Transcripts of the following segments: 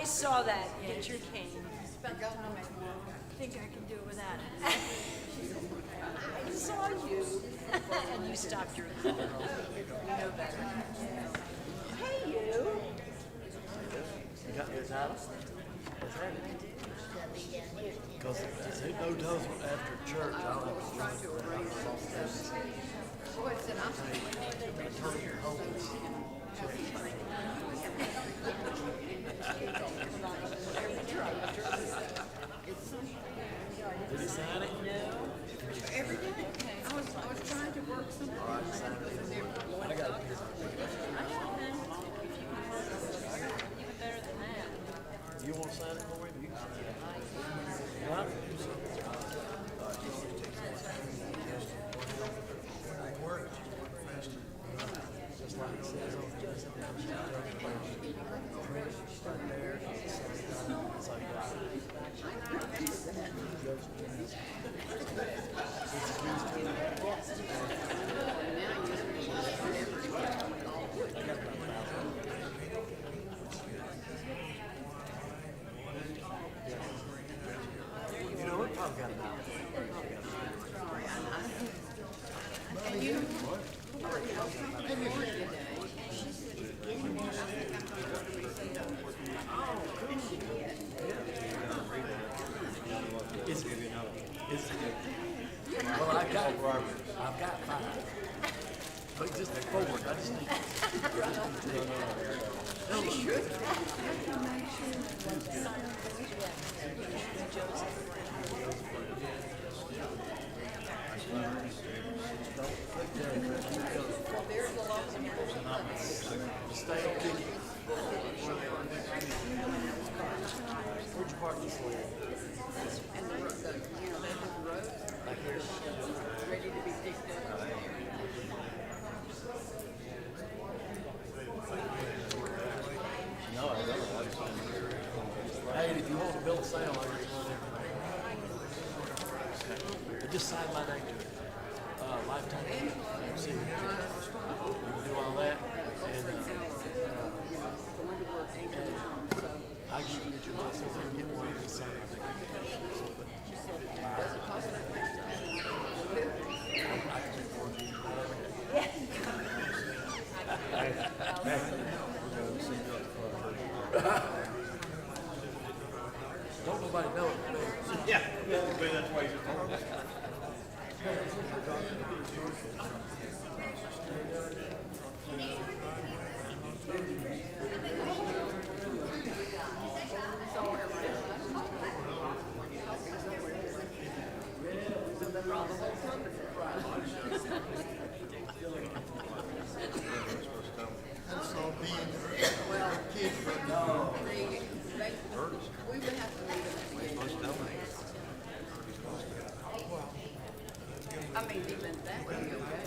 I saw that picture came. I think I can do it without it. I saw you, and you stopped your car. You know better. Hey, you. You got your title? That's right. Because who knows after church, I'll have to try to arrange boy said I'm Did he sign it? No. Every day. I was trying to work something. All right, sign it. I got it. Even better than that. You want to sign it for him? You can sign it. What? Just like it says on the start there. It's like you know, we probably got about And you well, I've got 5. But just forward, I just need you should. Well, there's a lot of people. stay on ticket. Where'd you park this way? And the road, the road, Back here. ready to be picked up. No, I don't. Hey, if you want to build a sale, just sign my name to it. Lifetime. See, you can do all that, and I give you your license and get one and sign it. Does it cost that much? I can record you. Don't nobody know it. Yeah, that's why you're We would have to leave it that way. I mean, even that would be okay.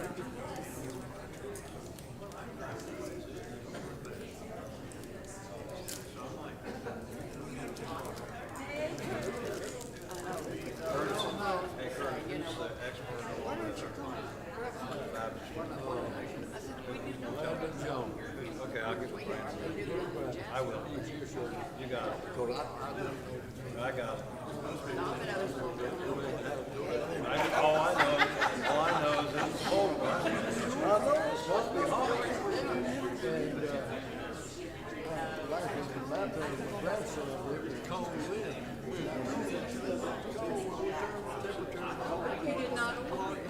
Hey, Curtis, who's the expert Why on don't you come? I said, we did not. Okay, I'll get the plans. I will. You got it. I got it. Not that I was going to. All I know is it's cold. I know it's supposed to be hot. You did not order.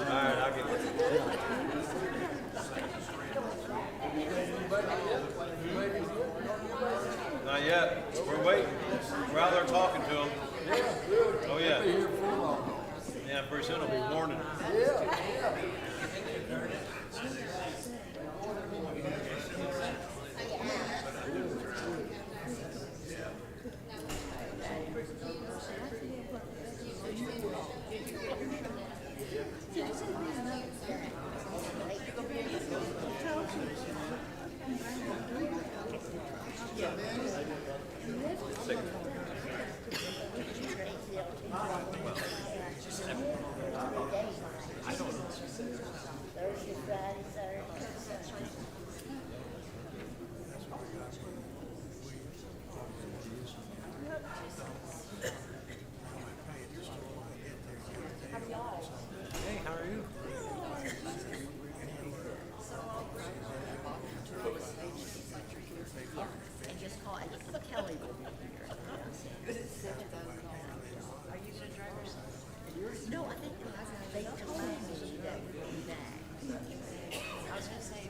All right, I'll get it. Not yet. We're waiting. We're out there talking to them. Oh, yeah. Yeah, pretty soon it'll be morning. Thursday, Friday, Saturday. Hey, how are you? And just call, I think Kelly will be here. Are you gonna drive yourself? No, I think they told me that we'll be back. I was gonna say.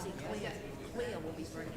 See, Cleo will be bringing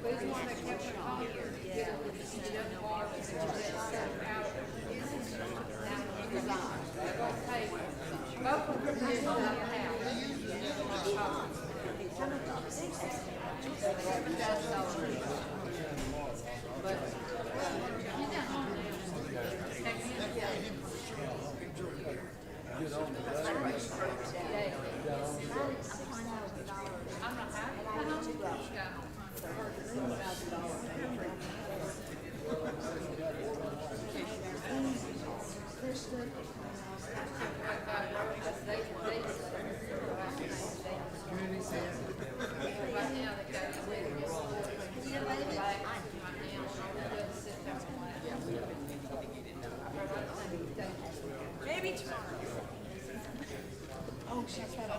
Maybe tomorrow. Oh, she's right.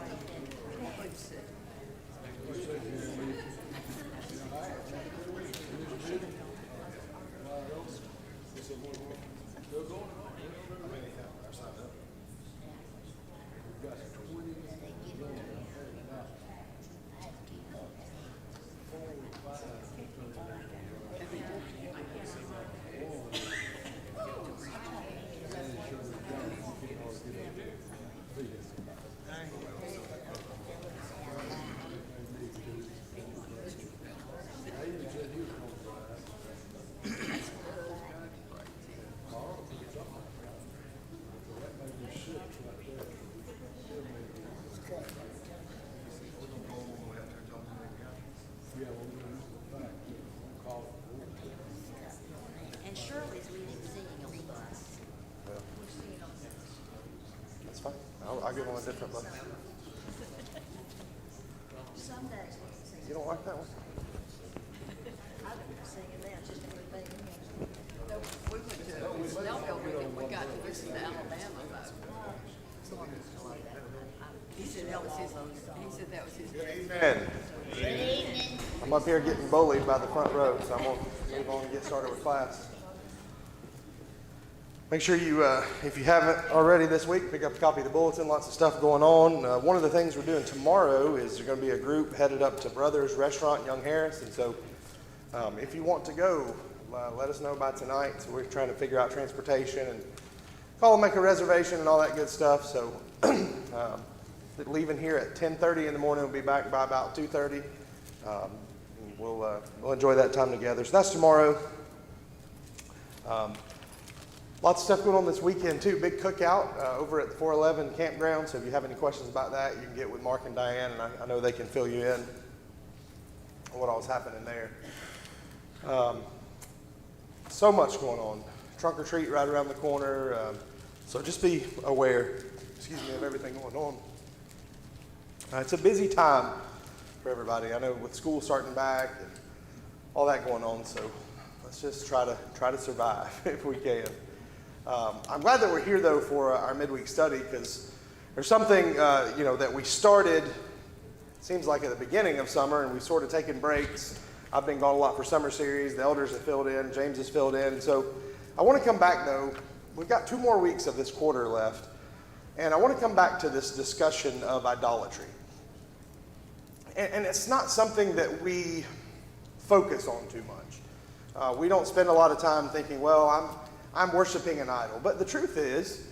And Shirley's leaving singing on the bus. That's fine. I'll give them a different look. Someday, You don't like that one? I don't know singing that, just everything. We went to Snellville with him, we got to listen to Alabama though. He said that was his, Amen. I'm up here getting bullied by the front row, so I'm going to move on and get started with class. Make sure you, if you haven't already this week, pick up a copy of the bulletin. Lots of stuff going on. One of the things we're doing tomorrow is there's going to be a group headed up to Brothers Restaurant, Young Harris. And so if you want to go, let us know by tonight. So we're trying to figure out transportation and call and make a reservation and all that good stuff. So leaving here at 10:30 in the morning, we'll be back by about 2:30. We'll enjoy that time together. So that's tomorrow. Lots of stuff going on this weekend too. Big cookout over at the 411 campground. So if you have any questions about that, you can get with Mark and Diane, and I know they can fill you in on what all's happening there. So much going on. Trunk or treat right around the corner. So just be aware, of everything going on. It's a busy time for everybody. I know with school starting back and all that going on. So let's just try to survive if we can. I'm glad that we're here though for our midweek study, because there's something that we started. Seems like at the beginning of summer, and we've sort of taken breaks. I've been gone a lot for summer series. The elders have filled in. James has filled in. So I want to come back though. We've got 2 more weeks of this quarter left, And I want to come back to this discussion of idolatry. And it's not something that we focus on too much. We don't spend a lot of time thinking, well, I'm worshiping an idol. But the truth is,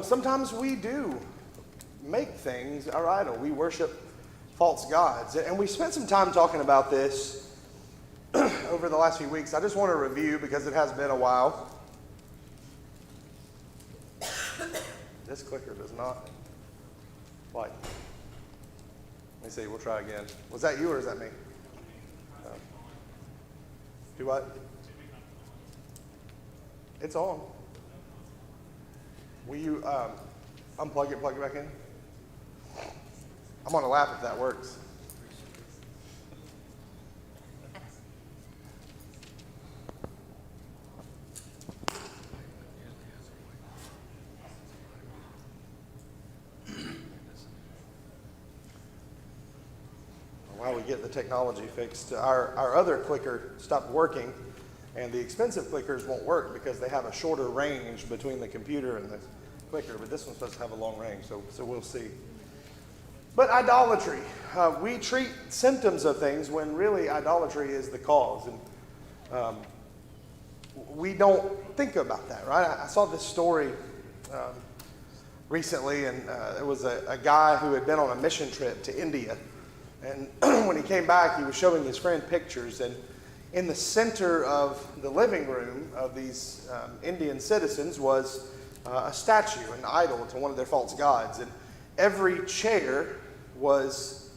sometimes we do make things our idol. We worship false gods. And we spent some time talking about this over the last few weeks. I just want to review because it has been a while. This clicker does not like. Let me see, we'll try again. Was that you or is that me? Do what? It's on. Will you unplug it, plug it back in? I'm going to laugh if that works. While we get the technology fixed, our other clicker stopped working, and the expensive clickers won't work because they have a shorter range between the computer and the clicker, but this one's supposed to have a long range, so we'll see. But idolatry, we treat symptoms of things when really idolatry is the cause, and we don't think about that, right? I saw this story recently, and it was a guy who had been on a mission trip to India. And when he came back, he was showing his friend pictures. And in the center of the living room of these Indian citizens was a statue, an idol to one of their false gods. And every chair was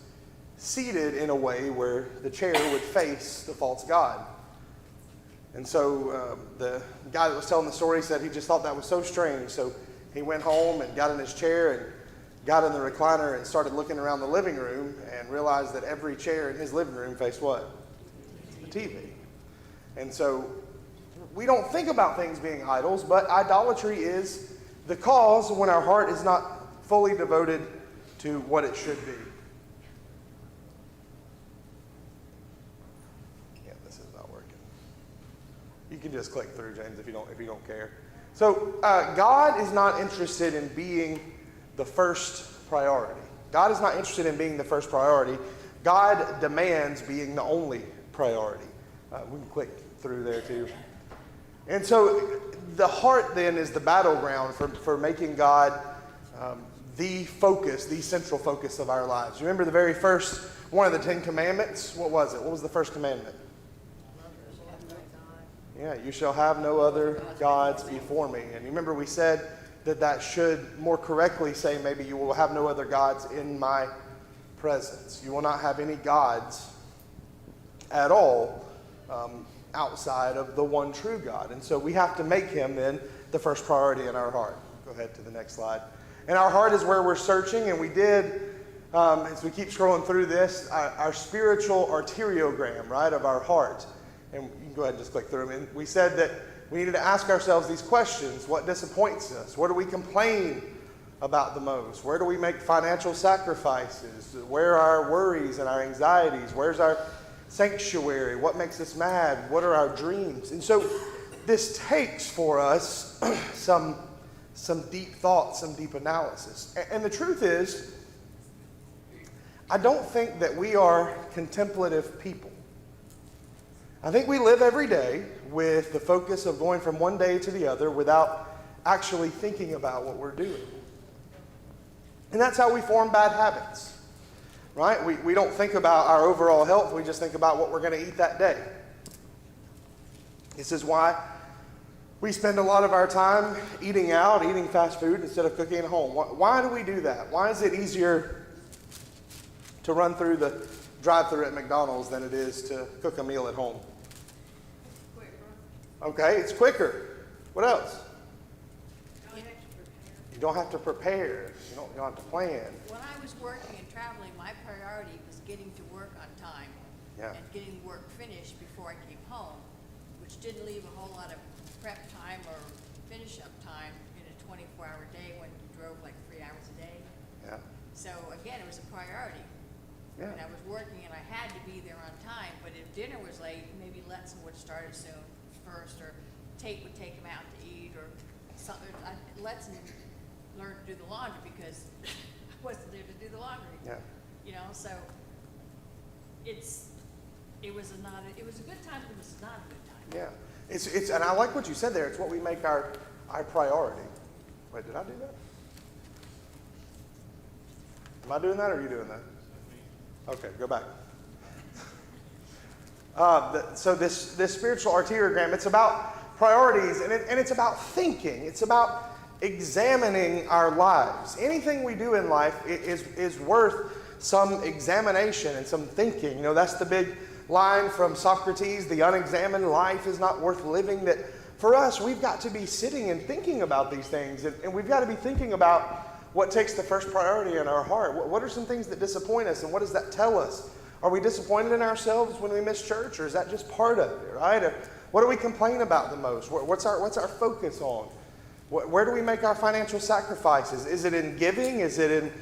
seated in a way where the chair would face the false god. And so the guy that was telling the story said he just thought that was so strange. So he went home and got in his chair and got in the recliner and started looking around the living room and realized that every chair in his living room faced what? The TV. And so we don't think about things being idols, but idolatry is the cause when our heart is not fully devoted to what it should be. Yeah, this is not working. You can just click through, James, if you don't care. So God is not interested in being the first priority. God is not interested in being the first priority. God demands being the only priority. We can click through there too. And so the heart then is the battleground for making God the focus, the central focus of our lives. You remember the very first one of the 10 Commandments? What was it? What was the first commandment? Yeah, you shall have no other gods before me. And you remember we said that should more correctly say maybe you will have no other gods in my presence. You will not have any gods at all outside of the one true God. And so we have to make him then the first priority in our heart. Go ahead to the next slide. And our heart is where we're searching, and we did, as we keep scrolling through this, our spiritual arteriogram, right, of our heart. And you can go ahead and just click through them. And we said that we needed to ask ourselves these questions. What disappoints us? What do we complain about the most? Where do we make financial sacrifices? Where are our worries and our anxieties? Where's our sanctuary? What makes us mad? What are our dreams? And so this takes for us some deep thought, some deep analysis. And the truth is, I don't think that we are contemplative people. I think we live every day with the focus of going from one day to the other without actually thinking about what we're doing. And that's how we form bad habits, right? We don't think about our overall health. We just think about what we're going to eat that day. This is why we spend a lot of our time eating out, eating fast food instead of cooking at home. Why do we do that? Why is it easier to run through the drive-thru at McDonald's than it is to cook a meal at home? Okay, it's quicker. What else? You don't have to prepare. You don't have to plan. When I was working and traveling, my priority was getting to work on time and getting work finished before I came home, which didn't leave a whole lot of prep time or finish-up time in a 24-hour day when you drove like 3 hours a day. Yeah. So again, it was a priority. Yeah. And I was working and I had to be there on time, but if dinner was late, maybe Letson would start it soon first, or Tate would take him out to eat, or something. Letson learn to do the laundry because I wasn't there to do the laundry. Yeah. You know, so it was a good time, but it was not a good time. Yeah. It's and I like what you said there. It's what we make our priority. Wait, did I do that? Am I doing that or are you doing that? Okay, go back. So this spiritual arteriogram, it's about priorities and it's about thinking. It's about examining our lives. Anything we do in life is worth some examination and some thinking. You know, that's the big line from Socrates, the unexamined life is not worth living. That for us, we've got to be sitting and thinking about these things. And we've got to be thinking about what takes the first priority in our heart. What are some things that disappoint us and what does that tell us? Are we disappointed in ourselves when we miss church, or is that just part of it, right? Or what do we complain about the most? What's our focus on? Where do we make our financial sacrifices? Is it in giving? Is it in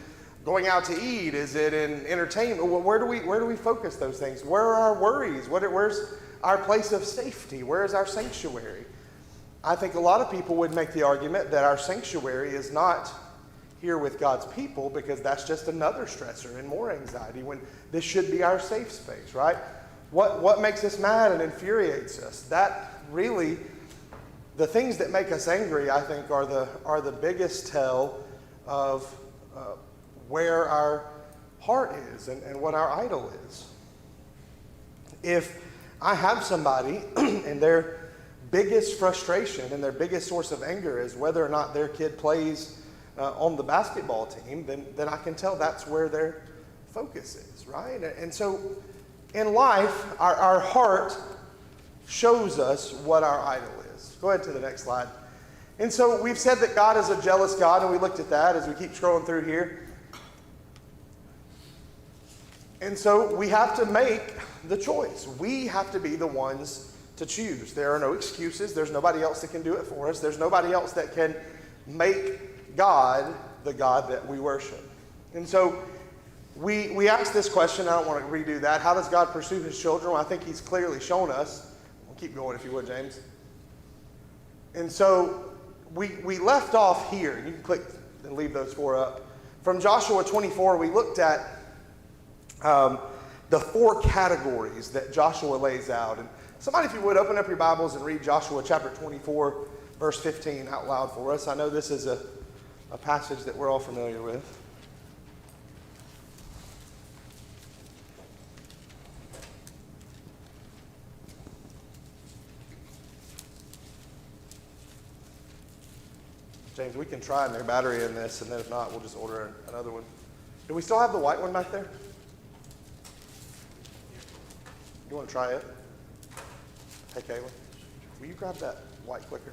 going out to eat? Is it in entertainment? Where do we focus those things? Where are our worries? Where's our place of safety? Where is our sanctuary? I think a lot of people would make the argument that our sanctuary is not here with God's people because that's just another stressor and more anxiety when this should be our safe space, right? What makes us mad and infuriates us? That really, the things that make us angry, I think, are the biggest tell of where our heart is and what our idol is. If I have somebody and their biggest frustration and their biggest source of anger is whether or not their kid plays on the basketball team, then I can tell that's where their focus is, right? And so in life, our heart shows us what our idol is. Go ahead to the next slide. And so we've said that God is a jealous God, and we looked at that as we keep scrolling through here. And so we have to make the choice. We have to be the ones to choose. There are no excuses. There's nobody else that can do it for us. There's nobody else that can make God the God that we worship. And so we asked this question. I don't want to redo that. How does God pursue his children? Well, I think he's clearly shown us. We'll keep going if you would, James. And so we left off here. You can click and leave those four up. From Joshua 24, we looked at the four categories that Joshua lays out. And somebody, if you would, open up your Bibles and read Joshua chapter 24, verse 15 out loud for us. I know this is a passage that we're all familiar with. James, we can try and their battery in this, and then if not, we'll just order another one. Do we still have the white one back there? You want to try it? Hey, Kayla, will you grab that white clicker?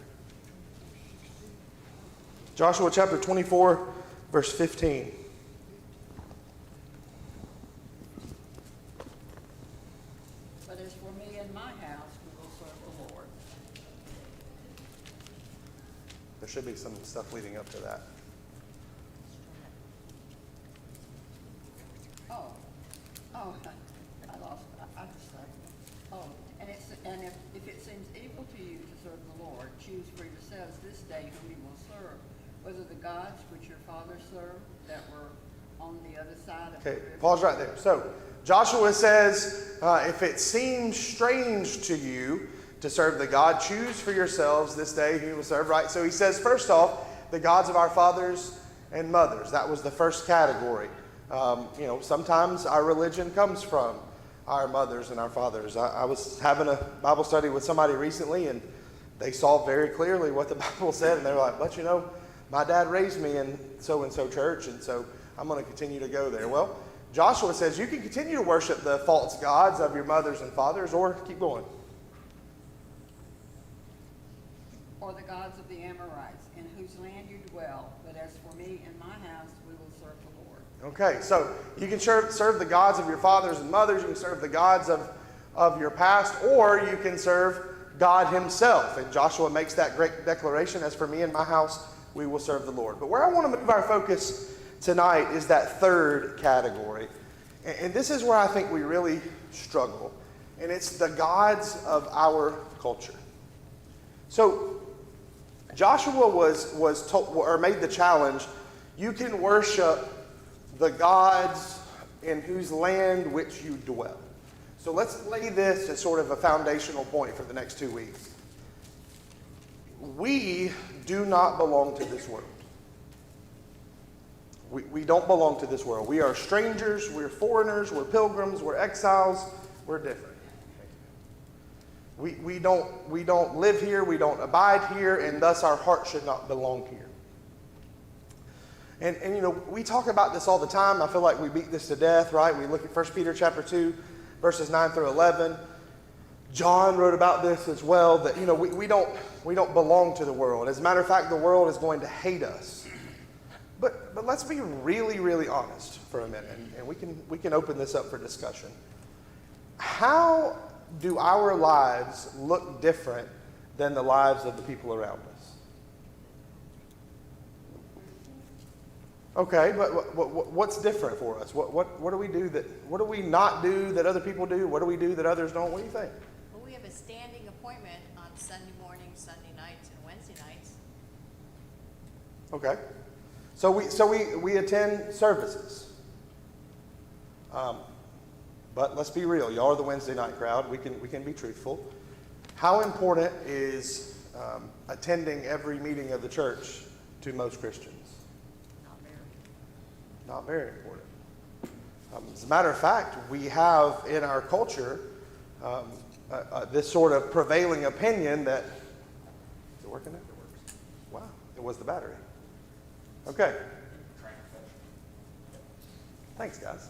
Joshua chapter 24, verse 15. But as for me and my house, we will serve the Lord. There should be some stuff leading up to that. I lost. I just said. Oh, and if it seems evil to you to serve the Lord, choose for yourselves this day whom you will serve, whether the gods which your fathers served that were on the other side of the river. Okay, pause right there. So Joshua says, if it seems strange to you to serve the God, choose for yourselves this day who you will serve, right? So he says, first off, the gods of our fathers and mothers. That was the first category. Sometimes our religion comes from our mothers and our fathers. I was having a Bible study with somebody recently, and they saw very clearly what the Bible said, and they were like, but my dad raised me in so-and-so church, and so I'm going to continue to go there. Well, Joshua says you can continue to worship the false gods of your mothers and fathers, or keep going. Or the gods of the Amorites, in whose land you dwell. But as for me and my house, we will serve the Lord. Okay, so you can serve the gods of your fathers and mothers. You can serve the gods of your past, or you can serve God himself. And Joshua makes that great declaration, as for me and my house, we will serve the Lord. But where I want to move our focus tonight is that third category. And this is where I think we really struggle. And it's the gods of our culture. So Joshua was told, or made the challenge, you can worship the gods in whose land which you dwell. So let's lay this as sort of a foundational point for the next 2 weeks. We do not belong to this world. We don't belong to this world. We are strangers, we're foreigners, we're pilgrims, we're exiles, we're different. We don't live here, we don't abide here, and thus our heart should not belong here. And you know, we talk about this all the time. I feel like we beat this to death, right? We look at 1 Peter chapter 2, verses 9 through 11. John wrote about this as well, that, you know, we don't belong to the world. As a matter of fact, the world is going to hate us. But let's be really, really honest for a minute, and we can open this up for discussion. How do our lives look different than the lives of the people around us? Okay, but what's different for us? What do we do what do we not do that other people do? What do we do that others don't? What do you think? Well, we have a standing appointment on Sunday mornings, Sunday nights, and Wednesday nights. Okay. So we attend services. But let's be real. Y'all are the Wednesday night crowd. We can be truthful. How important is attending every meeting of the church to most Christians? Not very important. As a matter of fact, we have in our culture this sort of prevailing opinion that, is it working? It works. Wow, it was the battery. Okay. Thanks, guys.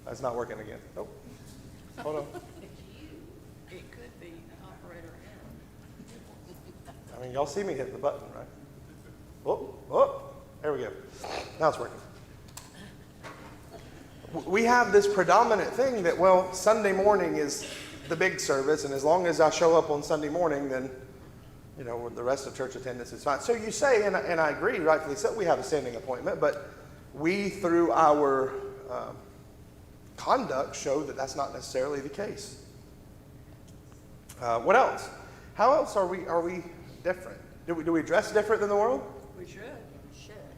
That's not working again. Nope. Hold on. It could be operator I mean, y'all see me hit the button, right? Oh, there we go. Now it's working. We have this predominant thing that, well, Sunday morning is the big service, and as long as I show up on Sunday morning, then, you know, the rest of church attendance is fine. So you say, and I agree, rightfully so, we have a standing appointment, but we, through our conduct, show that that's not necessarily the case. What else? How else are we different? Do we dress different than the world? We should.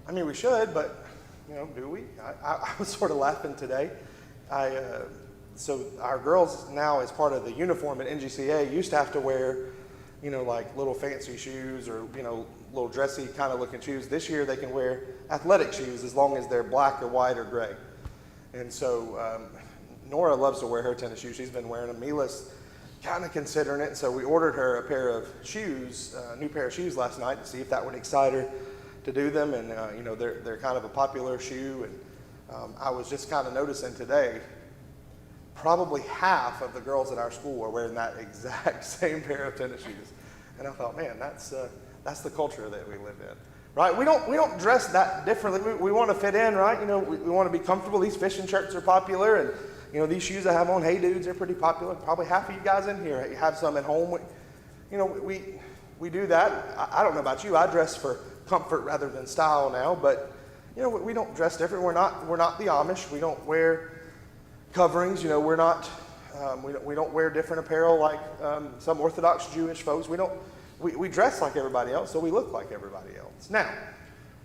I mean, we should, but, you know, do we? I was sort of laughing today. So our girls now, as part of the uniform at NGCA, used to have to wear, you know, like little fancy shoes or, you know, little dressy kind of looking shoes. This year they can wear athletic shoes as long as they're black or white or gray. And so Nora loves to wear her tennis shoes. She's been wearing them. Mila's kind of considering it. So we ordered her a pair of shoes, a new pair of shoes last night to see if that would excite her to do them. And, you know, they're kind of a popular shoe. And I was just kind of noticing today, probably half of the girls at our school are wearing that exact same pair of tennis shoes. And I thought, man, that's the culture that we live in. Right? We don't dress that differently. We want to fit in, right? You know, we want to be comfortable. These fishing shirts are popular, and, you know, these shoes I have on, Hey Dudes, they're pretty popular. Probably half of you guys in here have some at home. We do that. I don't know about you. I dress for comfort rather than style now, but, you know, we don't dress different. We're not the Amish. We don't wear coverings. You know, we're not. We don't wear different apparel like some Orthodox Jewish folks. We dress like everybody else, so we look like everybody else. Now,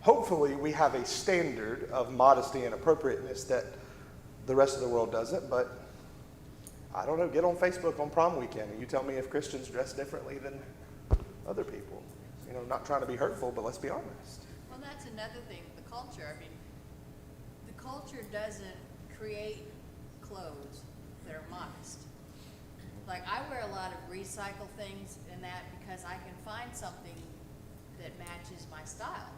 hopefully we have a standard of modesty and appropriateness that the rest of the world doesn't, but I don't know, get on Facebook on prom weekend and you tell me if Christians dress differently than other people. You know, not trying to be hurtful, but let's be honest. Well, that's another thing, the culture. I mean, the culture doesn't create clothes that are modest. Like, I wear a lot of recycled things in that because I can find something that matches my style.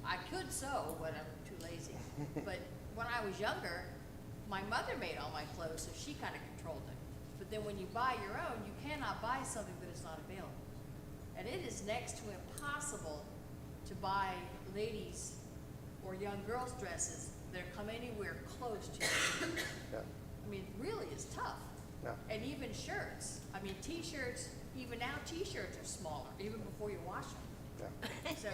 I could sew, but I'm too lazy. But when I was younger, my mother made all my clothes, so she kind of controlled it. But then when you buy your own, you cannot buy something that is not available. And it is next to impossible to buy ladies or young girls' dresses that come anywhere close to you. Yeah. I mean, it really is tough. Yeah. And even shirts. I mean, T-shirts, even now T-shirts are smaller, even before you wash them. Yeah. So,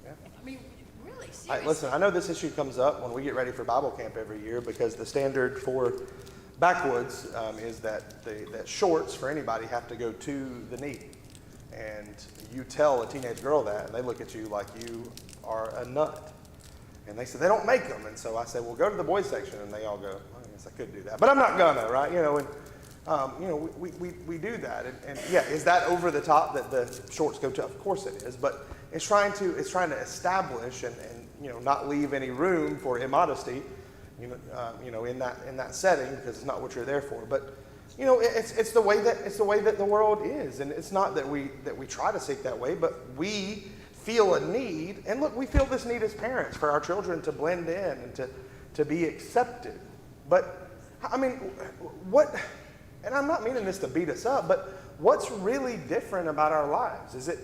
Yeah. I mean, really, All seriously. right, listen, I know this issue comes up when we get ready for Bible camp every year because the standard for backwoods is that shorts for anybody have to go to the knee. and you tell a teenage girl that, and they look at you like you are a nut. And they said, they don't make them. And so I said, well, go to the boys section. And they all go, well, I guess I could do that. But I'm not gonna, right? We do that. And yeah, is that over the top that the shorts go to? Of course it is. But it's trying to establish and not leave any room for immodesty, in that setting, because it's not what you're there for. But it's the way that the world is, and it's not that we try to seek that way, but we feel a need, and look, we feel this need as parents for our children to blend in and to be accepted. But I mean, what? And I'm not meaning this to beat us up, but what's really different about our lives? Is it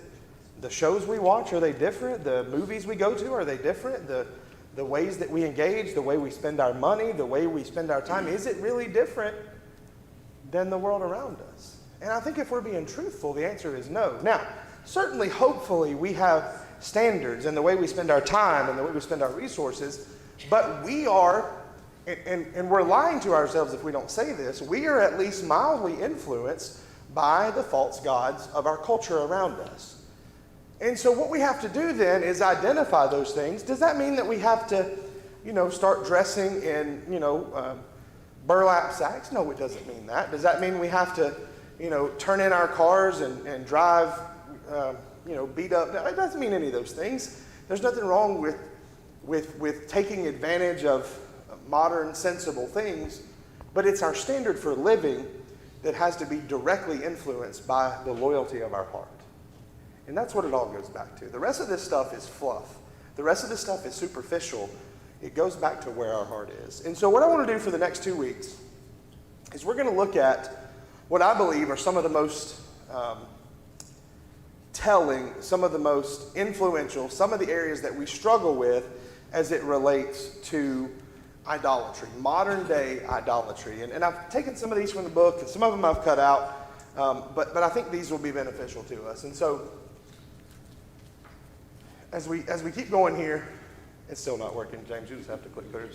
the shows we watch? Are they different? The movies we go to, are they different? The ways that we engage, the way we spend our money, the way we spend our time, is it really different than the world around us? And I think if we're being truthful, the answer is no. Now, certainly, hopefully, we have standards in the way we spend our time and the way we spend our resources, but we are, and we're lying to ourselves if we don't say this, we are at least mildly influenced by the false gods of our culture around us. And so what we have to do then is identify those things. Does that mean that we have to, start dressing in, burlap sacks? No, it doesn't mean that. Does that mean we have to, turn in our cars and drive, beat up? No, it doesn't mean any of those things. There's nothing wrong with taking advantage of modern, sensible things, but it's our standard for living that has to be directly influenced by the loyalty of our heart. And that's what it all goes back to. The rest of this stuff is fluff. The rest of this stuff is superficial. It goes back to where our heart is. And so what I want to do for the next 2 weeks is we're going to look at what I believe are some of the most telling, some of the most influential, some of the areas that we struggle with as it relates to idolatry, modern day idolatry. And I've taken some of these from the book, and some of them I've cut out, but I think these will be beneficial to us. And so as we keep going here, it's still not working, James. You just have to click through.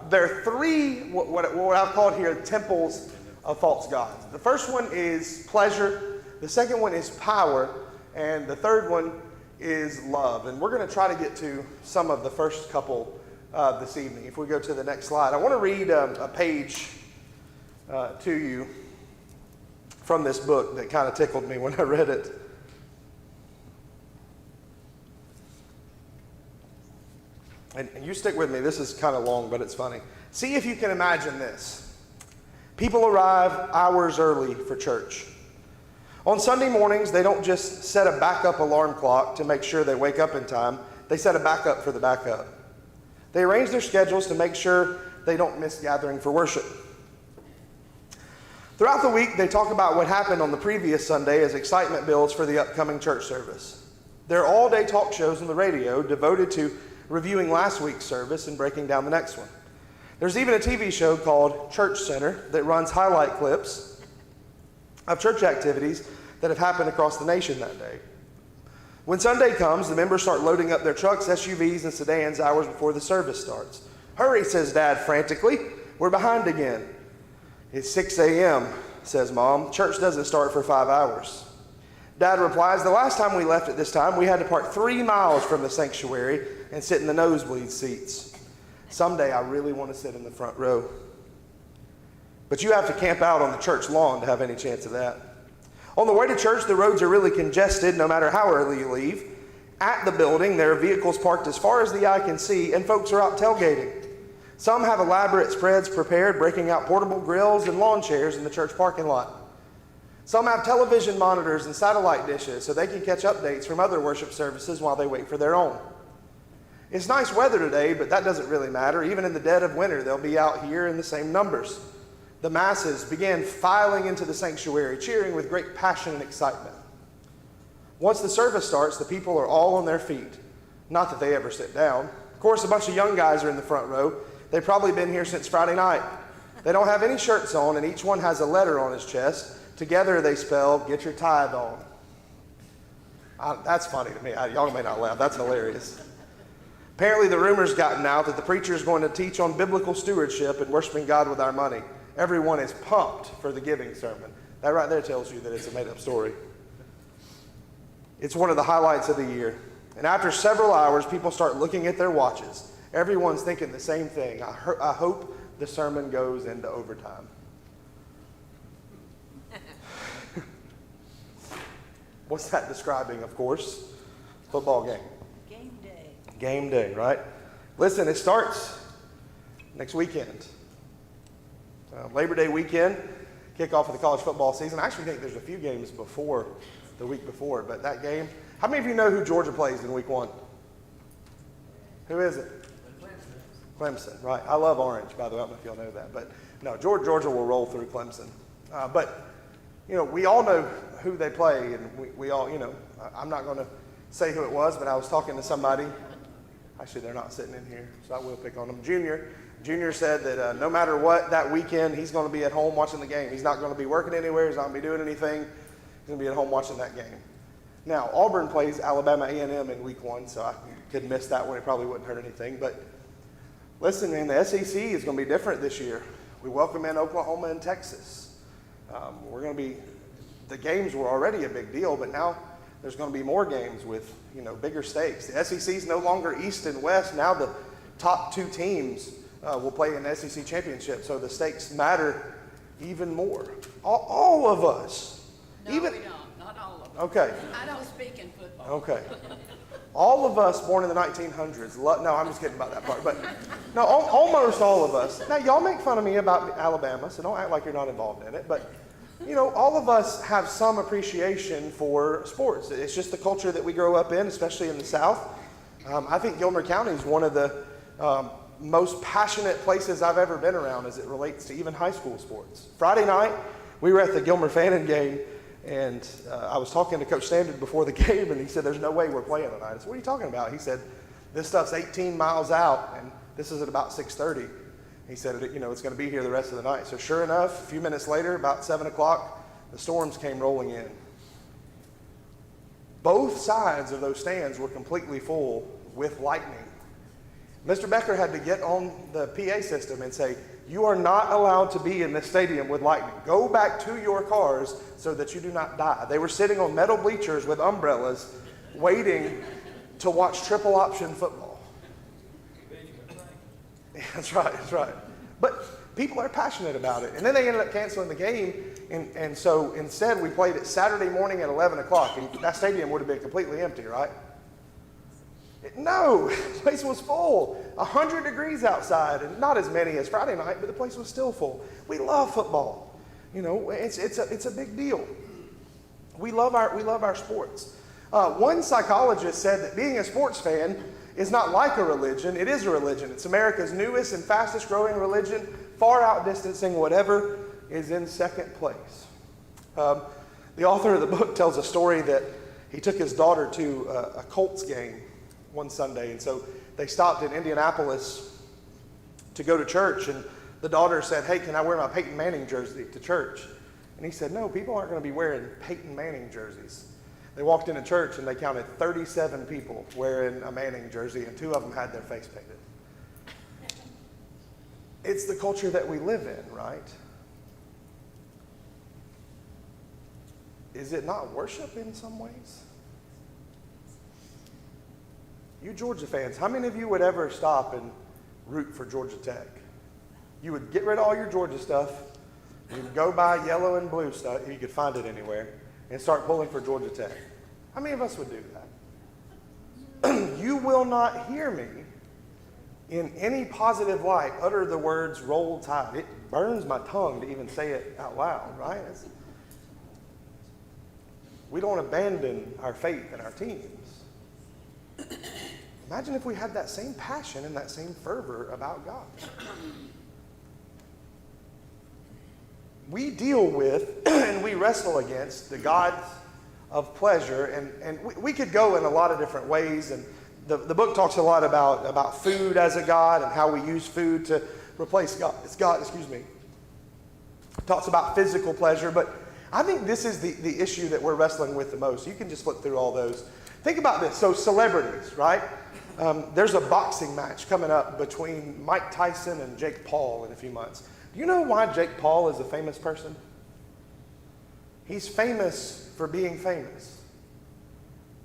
There are three, what I've called here, temples of false gods. The first one is pleasure. The second one is power. And the third one is love. And we're going to try to get to some of the first couple this evening. If we go to the next slide, I want to read a page to you from this book that kind of tickled me when I read it. And you stick with me. This is kind of long, but it's funny. See if you can imagine this. People arrive hours early for church. On Sunday mornings, they don't just set a backup alarm clock to make sure they wake up in time. They set a backup for the backup. They arrange their schedules to make sure they don't miss gathering for worship. Throughout the week, they talk about what happened on the previous Sunday as excitement builds for the upcoming church service. There are all-day talk shows on the radio devoted to reviewing last week's service and breaking down the next one. There's even a TV show called Church Center that runs highlight clips of church activities that have happened across the nation that day. When Sunday comes, the members start loading up their trucks, SUVs, and sedans hours before the service starts. "Hurry," says Dad frantically. "We're behind again." "It's 6 a.m., says Mom. "Church doesn't start for 5 hours. Dad replies, "The last time we left at this time, we had to park 3 miles from the sanctuary and sit in the nosebleed seats. Someday I really want to sit in the front row." But you have to camp out on the church lawn to have any chance of that. On the way to church, the roads are really congested no matter how early you leave. At the building, there are vehicles parked as far as the eye can see, and folks are out tailgating. Some have elaborate spreads prepared, breaking out portable grills and lawn chairs in the church parking lot. Some have television monitors and satellite dishes so they can catch updates from other worship services while they wait for their own. It's nice weather today, but that doesn't really matter. Even in the dead of winter, they'll be out here in the same numbers. The masses began filing into the sanctuary, cheering with great passion and excitement. Once the service starts, the people are all on their feet. Not that they ever sit down. Of course, a bunch of young guys are in the front row. They've probably been here since Friday night. They don't have any shirts on, and each one has a letter on his chest. Together they spell, "Get your tithe on." That's funny to me. Y'all may not laugh. That's hilarious. Apparently the rumor's gotten out that the preacher is going to teach on biblical stewardship and worshiping God with our money. Everyone is pumped for the giving sermon. That right there tells you that it's a made-up story. It's one of the highlights of the year. And after several hours, people start looking at their watches. Everyone's thinking the same thing. I hope the sermon goes into overtime. What's that describing, of course? Football game. Game day. Game day, right? Listen, it starts next weekend. Labor Day weekend, kickoff of the college football season. I actually think there's a few games before the week before, but that game. How many of you know who Georgia plays in week 1? Who is it? Clemson, right. I love orange, by the way. I don't know if y'all know that. But no, Georgia will roll through Clemson. But, you know, we all know who they play, and we all, you know, I'm not going to say who it was, but I was talking to somebody. Actually, they're not sitting in here, so I will pick on them. Junior said that no matter what, that weekend, he's going to be at home watching the game. He's not going to be working anywhere. He's not going to be doing anything. He's going to be at home watching that game. Now, Auburn plays Alabama A&M in week 1, so I could miss that one. It probably wouldn't hurt anything. But listen, man, the SEC is going to be different this year. We welcome in Oklahoma and Texas. We're going to be, the games were already a big deal, but now there's going to be more games with, you know, bigger stakes. The SEC is no longer East and West. Now the top 2 teams will play in the SEC championship, so the stakes matter even more. All of us. No, we don't. Not all of them. Okay. I don't speak in football. Okay. All of us born in the 1900s. No, I'm just kidding about that part. But no, almost all of us. Now, y'all make fun of me about Alabama, so don't act like you're not involved in it. But, you know, all of us have some appreciation for sports. It's just the culture that we grow up in, especially in the South. I think Gilmer County is one of the most passionate places I've ever been around as it relates to even high school sports. Friday night, we were at the Gilmer-Fannin game, and I was talking to Coach Standard before the game, and he said, there's no way we're playing tonight. I said, what are you talking about? He said, this stuff's 18 miles out, and this is at about 6:30. He said, you know, it's going to be here the rest of the night. So sure enough, a few minutes later, about 7 o'clock, the storms came rolling in. Both sides of those stands were completely full with lightning. Mr. Becker had to get on the PA system and say, you are not allowed to be in this stadium with lightning. Go back to your cars so that you do not die. They were sitting on metal bleachers with umbrellas waiting to watch triple option football. Yeah, that's right. But people are passionate about it. And then they ended up canceling the game. And so instead we played it Saturday morning at 11 o'clock. And that stadium would have been completely empty, right? No, the place was full. 100 degrees outside, and not as many as Friday night, but the place was still full. We love football. You know, it's a big deal. We love our sports. One psychologist said that being a sports fan is not like a religion. It is a religion. It's America's newest and fastest growing religion, far outdistancing whatever is in second place. The author of the book tells a story that he took his daughter to a Colts game one Sunday, and so they stopped in Indianapolis to go to church, and the daughter said, hey, can I wear my Peyton Manning jersey to church? And he said, no, people aren't going to be wearing Peyton Manning jerseys. They walked into church and they counted 37 people wearing a Manning jersey, and 2 of them had their face painted. It's the culture that we live in, right? Is it not worship in some ways? You Georgia fans, how many of you would ever stop and root for Georgia Tech? You would get rid of all your Georgia stuff, you would go buy yellow and blue stuff, if you could find it anywhere, and start pulling for Georgia Tech. How many of us would do that? You will not hear me in any positive light utter the words roll tide. It burns my tongue to even say it out loud, right? We don't abandon our faith in our teams. Imagine if we had that same passion and that same fervor about God. We deal with and we wrestle against the gods of pleasure, and we could go in a lot of different ways, and the book talks a lot about food as a god and how we use food to replace God. It talks about physical pleasure, but I think this is the issue that we're wrestling with the most. You can just flip through all those. Think about this. So celebrities, right? There's a boxing match coming up between Mike Tyson and Jake Paul in a few months. Do you know why Jake Paul is a famous person? He's famous for being famous.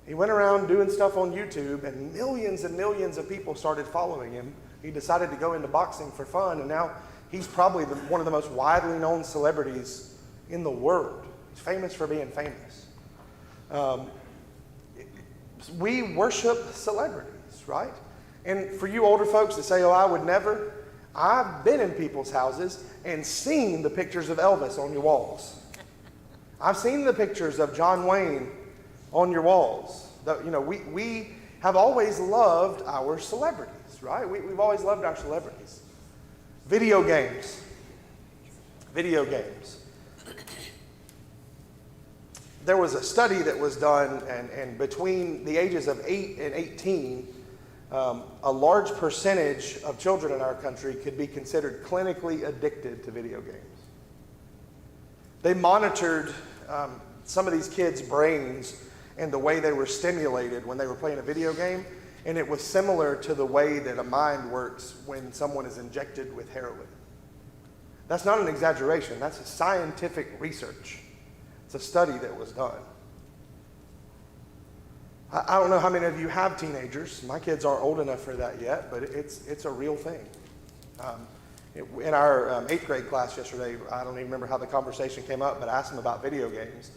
He went around doing stuff on YouTube, and millions of people started following him. He decided to go into boxing for fun, and now he's probably one of the most widely known celebrities in the world. He's famous for being famous. We worship celebrities, right? And for you older folks that say, oh, I would never, I've been in people's houses and seen the pictures of Elvis on your walls. I've seen the pictures of John Wayne on your walls. We have always loved our celebrities, right? We've always loved our celebrities. Video games. There was a study that was done, and between the ages of 8 and 18, a large percentage of children in our country could be considered clinically addicted to video games. They monitored some of these kids' brains and the way they were stimulated when they were playing a video game, and it was similar to the way that a mind works when someone is injected with heroin. That's not an exaggeration. That's a scientific research. It's a study that was done. I don't know how many of you have teenagers. My kids aren't old enough for that yet, but it's a real thing. In our 8th grade class yesterday, I don't even remember how the conversation came up, but I asked them about video games.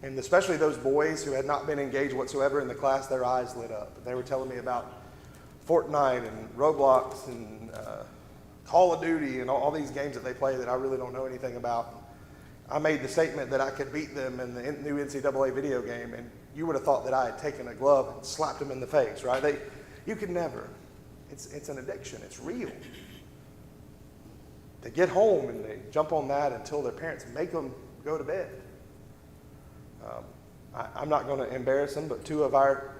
And especially those boys who had not been engaged whatsoever in the class, their eyes lit up. They were telling me about Fortnite and Roblox and Call of Duty and all these games that they play that I really don't know anything about. I made the statement that I could beat them in the new NCAA video game, and you would have thought that I had taken a glove and slapped them in the face, right? You could never. It's an addiction. It's real. They get home and they jump on that until their parents make them go to bed. I'm not going to embarrass them, but 2 of our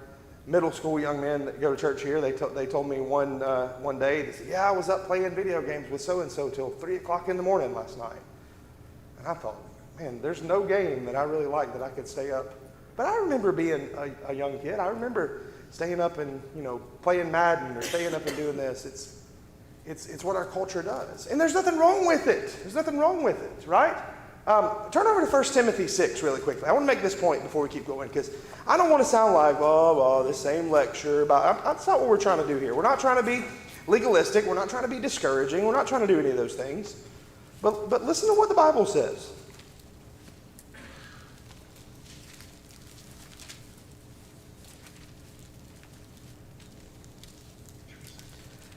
middle school young men that go to church here, they told me one day, they said, yeah, I was up playing video games with so-and-so till 3 o'clock in the morning last night. And I thought, man, there's no game that I really like that I could stay up. But I remember being a young kid. I remember staying up and, playing Madden or staying up and doing this. It's what our culture does. And there's nothing wrong with it. There's nothing wrong with it, right? Turn over to 1 Timothy 6 really quickly. I want to make this point before we keep going, because I don't want to sound like, the same lecture. That's not what we're trying to do here. We're not trying to be legalistic. We're not trying to be discouraging. We're not trying to do any of those things. But listen to what the Bible says.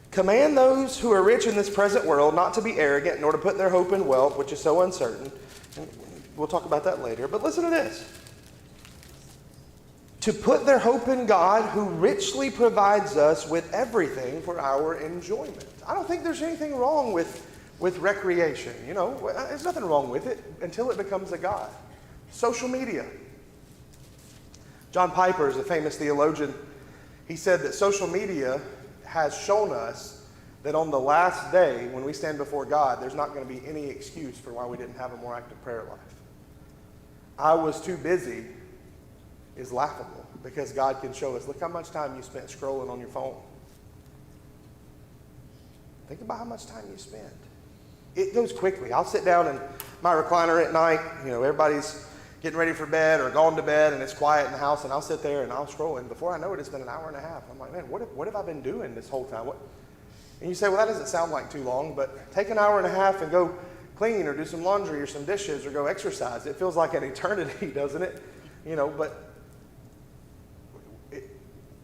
Command those who are rich in this present world not to be arrogant, nor to put their hope in wealth, which is so uncertain. And we'll talk about that later. But listen to this. To put their hope in God, who richly provides us with everything for our enjoyment. I don't think there's anything wrong with recreation. There's nothing wrong with it until it becomes a god. Social media. John Piper is a famous theologian. He said that social media has shown us that on the last day, when we stand before God, there's not going to be any excuse for why we didn't have a more active prayer life. I was too busy is laughable, because God can show us, look how much time you spent scrolling on your phone. Think about how much time you spend. It goes quickly. I'll sit down in my recliner at night, everybody's getting ready for bed or gone to bed and it's quiet in the house, and I'll sit there and I'll scroll, and before I know it, it's been an hour and a half. I'm like, man, what have I been doing this whole time? And you say, well, that doesn't sound like too long, but take an hour and a half and go clean or do some laundry or some dishes or go exercise. It feels like an eternity, doesn't it? But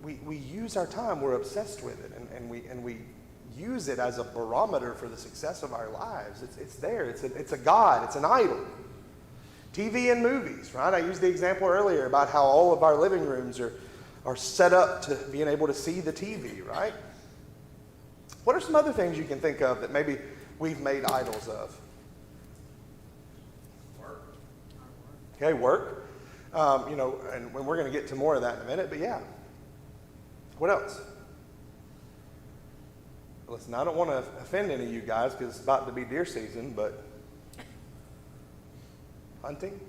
we use our time, we're obsessed with it, and we use it as a barometer for the success of our lives. It's there. It's a god. It's an idol. TV and movies, right? I used the example earlier about how all of our living rooms are set up to being able to see the TV, right? What are some other things you can think of that maybe we've made idols of? Work. Okay, work. And we're going to get to more of that in a minute, but yeah. What else? Listen, I don't want to offend any of you guys because it's about to be deer season, but hunting,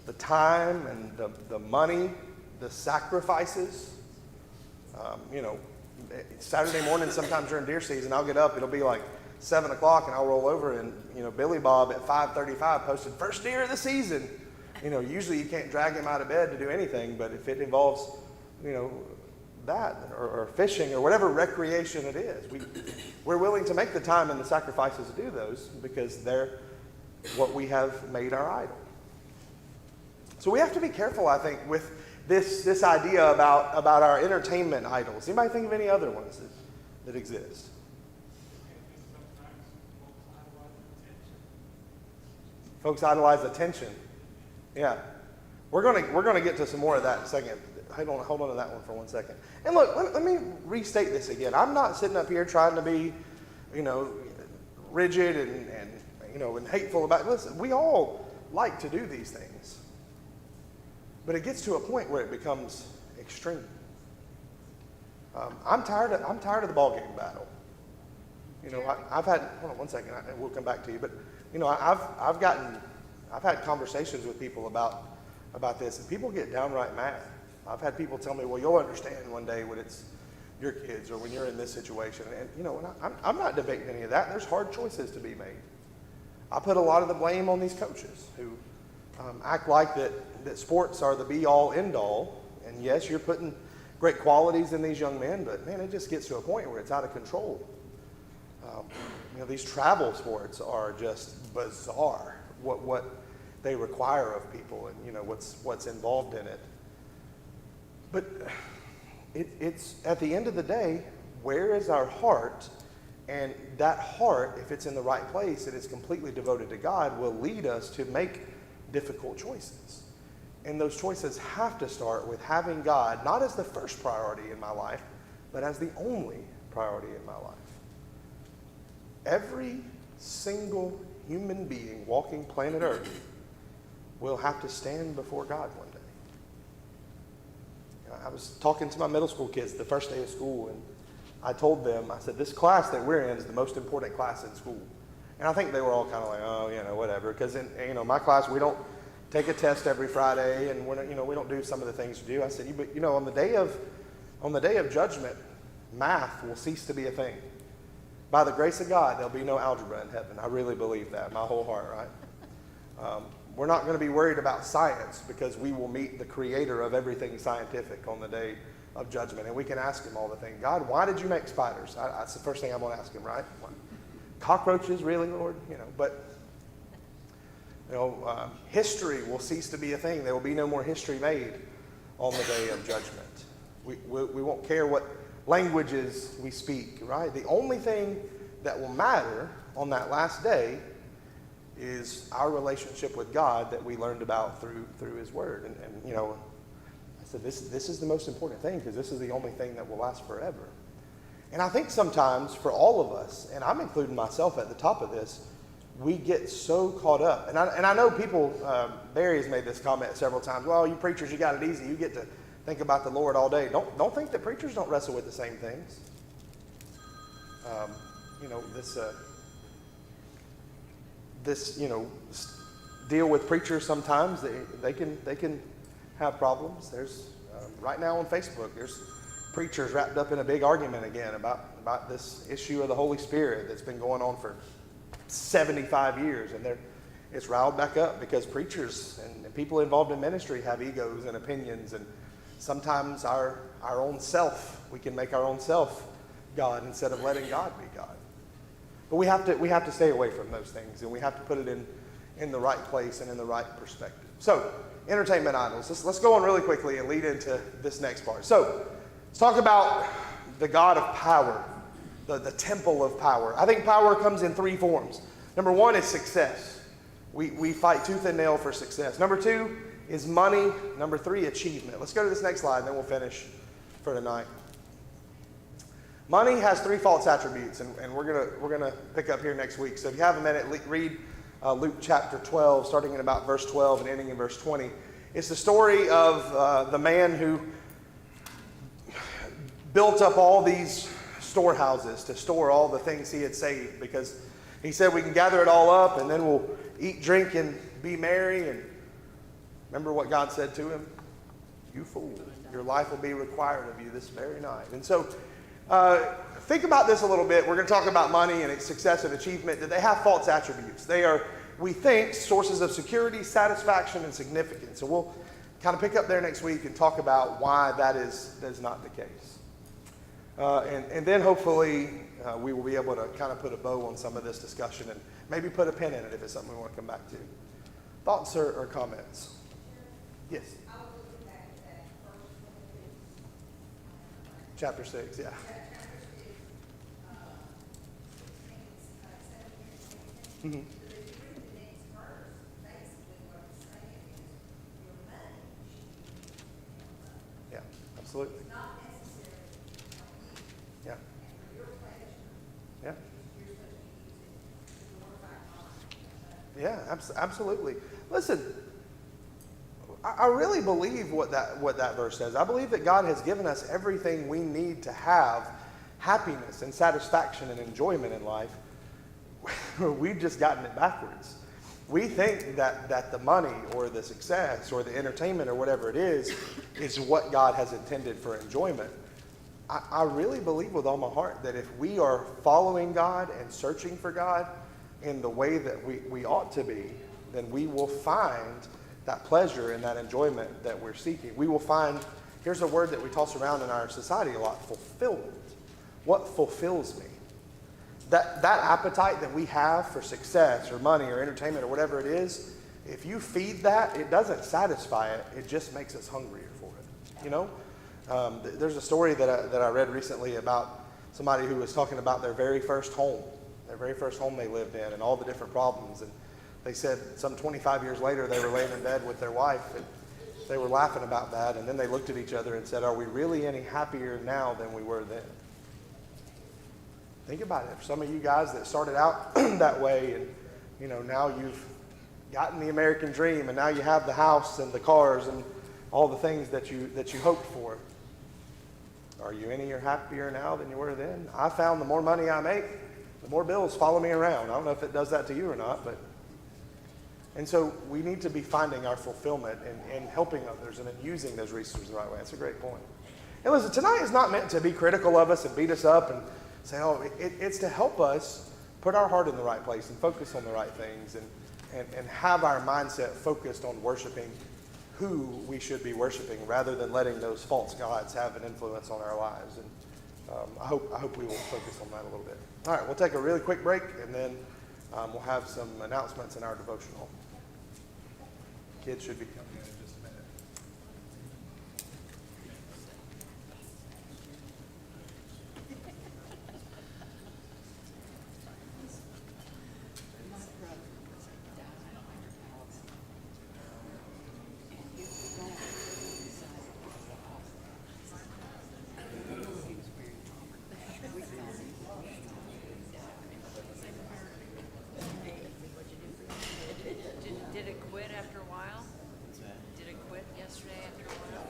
the time and the money, the sacrifices. Saturday morning, sometimes during deer season, I'll get up, it'll be like 7 o'clock, and I'll roll over, and Billy Bob at 5:35 posted first deer of the season. Usually you can't drag him out of bed to do anything, but if it involves, that or fishing or whatever recreation it is, we're willing to make the time and the sacrifices to do those because they're what we have made our idol. So we have to be careful, I think, with this idea about our entertainment idols. Anybody think of any other ones that exist? Folks idolize attention. Yeah. We're gonna get to some more of that in a second. Hold on to that one for 1 second. And look, let me restate this again. I'm not sitting up here trying to be, rigid and hateful about it. Listen, we all like to do these things. But it gets to a point where it becomes extreme. I'm tired of the ball game battle. I've had, hold on 1 second, and we'll come back to you. But I've had conversations with people about this, and people get downright mad. I've had people tell me, well, you'll understand one day when it's your kids or when you're in this situation. And I'm not debating any of that. There's hard choices to be made. I put a lot of the blame on these coaches who act like that sports are the be-all, end-all. And yes, you're putting great qualities in these young men, but man, it just gets to a point where it's out of control. These travel sports are just bizarre. What they require of people, and what's involved in it. But it's at the end of the day, where is our heart? And that heart, if it's in the right place and it's completely devoted to God, will lead us to make difficult choices. And those choices have to start with having God not as the first priority in my life, but as the only priority in my life. Every single human being walking planet Earth will have to stand before God one day. I was talking to my middle school kids the first day of school, and I told them, I said, this class that we're in is the most important class in school. And I think they were all kind of like, oh, whatever. Because in my class, we don't take a test every Friday, and we don't do some of the things you do. I said, but on the day of judgment, math will cease to be a thing. By the grace of God, there'll be no algebra in heaven. I really believe that, my whole heart, right? We're not going to be worried about science because we will meet the creator of everything scientific on the day of judgment. And we can ask him all the things. God, why did you make spiders? That's the first thing I'm going to ask him, right? Cockroaches, really, Lord? History will cease to be a thing. There will be no more history made on the day of judgment. We won't care what languages we speak, right? The only thing that will matter on that last day is our relationship with God that we learned about through his word. And I said, this is the most important thing because this is the only thing that will last forever. And I think sometimes for all of us, and I'm including myself at the top of this, we get so caught up. And I know people, Barry has made this comment several times, well, you preachers, you got it easy. You get to think about the Lord all day. Don't think that preachers don't wrestle with the same things. This deal with preachers sometimes they can have problems. There's right now on Facebook there's preachers wrapped up in a big argument again about this issue of the Holy Spirit that's been going on for 75 years, and it's riled back up because preachers and people involved in ministry have egos and opinions, and sometimes our own self, we can make our own self God instead of letting God be God. But we have to stay away from those things, and we have to put it in the right place and in the right perspective. So, entertainment idols. Let's go on really quickly and lead into this next part. So, let's talk about the God of power, the temple of power. I think power comes in three forms. Number one is success. We fight tooth and nail for success. Number two is money. Number three, achievement. Let's go to this next slide, and then we'll finish for tonight. Money has three false attributes, and we're gonna pick up here next week. So if you have a minute, read Luke chapter 12, starting in about verse 12 and ending in verse 20. It's the story of the man who built up all these storehouses to store all the things he had saved, because he said we can gather it all up and then we'll eat, drink, and be merry. And remember what God said to him? You fool, your life will be required of you this very night. And so think about this a little bit. We're going to talk about money and its success and achievement. That they have false attributes. They are we think, sources of security, satisfaction, and significance. So we'll kind of pick up there next week and talk about why that is not the case. And then hopefully we will be able to kind of put a bow on some of this discussion and maybe put a pin in it if it's something we want to come back to. Thoughts or comments? Yes. Chapter 6, yeah. Mm-hmm. Yeah, absolutely. Yeah. Yeah. Yeah, absolutely. Listen, I really believe what that verse says. I believe that God has given us everything we need to have happiness and satisfaction and enjoyment in life. We've just gotten it backwards. We think that the money or the success or the entertainment or whatever it is what God has intended for enjoyment. I really believe with all my heart that if we are following God and searching for God in the way that we ought to be, then we will find that pleasure and that enjoyment that we're seeking. We will find, here's a word that we toss around in our society a lot, fulfillment. What fulfills me? That appetite that we have for success or money or entertainment or whatever it is, if you feed that, it doesn't satisfy it. It just makes us hungrier for it. You know? There's a story that I read recently about somebody who was talking about their very first home they lived in and all the different problems. And they said some 25 years later they were laying in bed with their wife and they were laughing about that. And then they looked at each other and said, are we really any happier now than we were then? Think about it. For some of you guys that started out that way and, now you've gotten the American dream and now you have the house and the cars and all the things that you hoped for. Are you any happier now than you were then? I found the more money I make, the more bills follow me around. I don't know if it does that to you or not, and so we need to be finding our fulfillment in helping others and in using those resources the right way. That's a great point. And listen, tonight is not meant to be critical of us and beat us up and say, it's to help us put our heart in the right place and focus on the right things and have our mindset focused on worshiping who we should be worshiping rather than letting those false gods have an influence on our lives. And I hope we will focus on that a little bit. All right, we'll take a really quick break and then we'll have some announcements in our devotional. Kids should be coming in just a minute. Did it quit after a while? Did it quit yesterday after a while?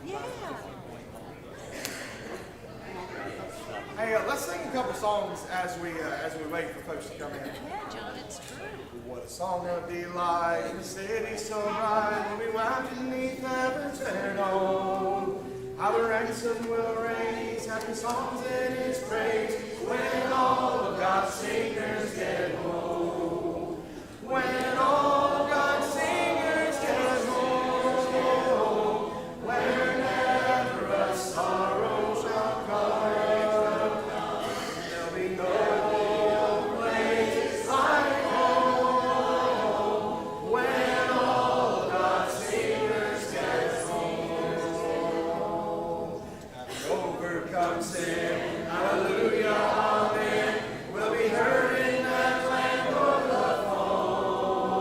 Yeah. Hey, let's sing a couple songs as we wait for folks to come in. Yeah, John, it's true. What a song of delight, the city so bright, will be wrapped beneath heaven's fair dome. How the ransom will raise happy songs in his praise, when all of God's singers get home. When all of God's singers get home, whenever a sorrow shall come, there'll be no place like home. When all of God's singers get home, having overcome sin, hallelujah, amen, will be heard in that land of the throne.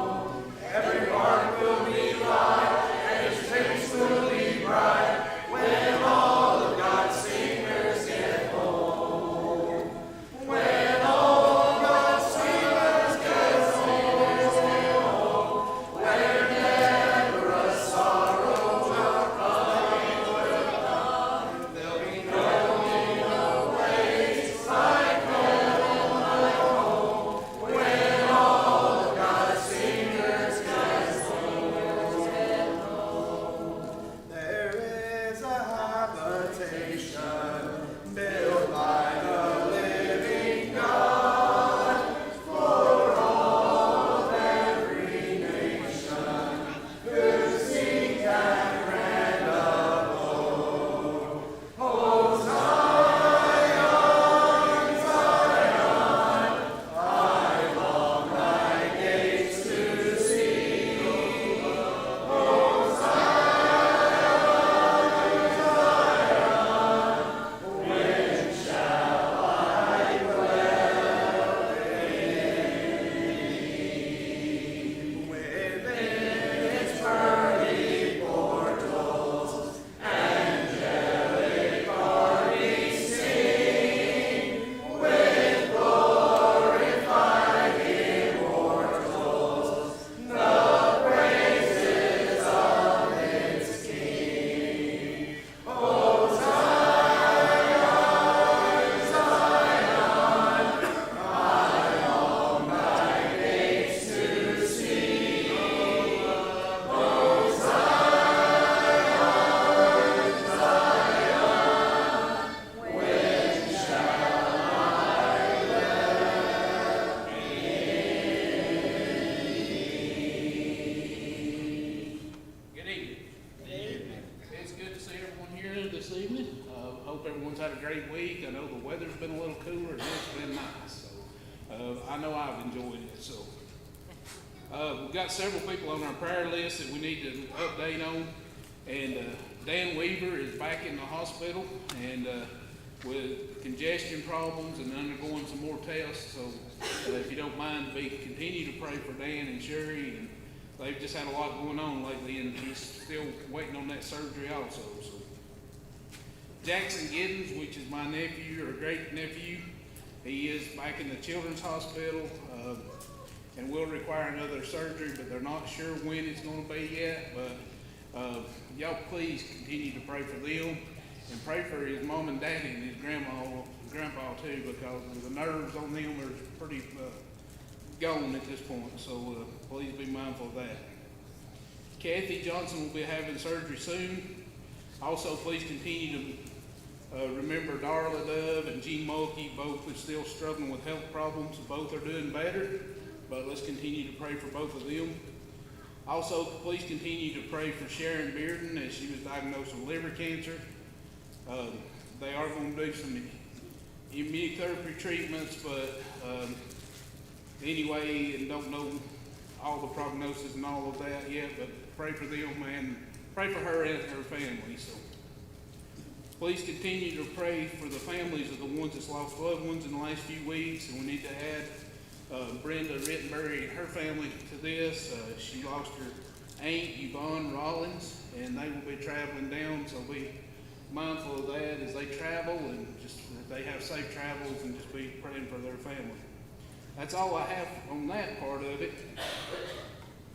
hope everyone's had a great week. I know the weather's been a little cooler and it's been nice. So I know I've enjoyed it. So we've got several people on our prayer list that we need to update on. And Dan Weaver is back in the hospital and with congestion problems and undergoing some more tests. So if you don't mind, continue to pray for Dan and Sherry. And they've just had a lot going on lately, and he's still waiting on that surgery also. So Jackson Giddens, which is my nephew or great nephew, he is back in the Children's Hospital and will require another surgery, but they're not sure when it's going to be yet. But y'all please continue to pray for them and pray for his mom and daddy and his grandpa too, because the nerves on them are pretty gone at this point. So please be mindful of that. Kathy Johnson will be having surgery soon. Also, please continue to remember Darla Dove and Jean Mulkey. Both are still struggling with health problems. Both are doing better, but let's continue to pray for both of them. Also, please continue to pray for Sharon Bearden as she was diagnosed with liver cancer. They are going to do some immunotherapy treatments, but anyway, and don't know all the prognosis and all of that yet, but pray for them and pray for her and her family. So please continue to pray for the families of the ones that's lost loved ones in the last few weeks, and we need to add Brenda Rittenberry and her family to this. She lost her aunt, Yvonne Rollins, and they will be traveling down, so be mindful of that as they travel, and just that they have safe travels, and just be praying for their family. That's all I have on that part of it.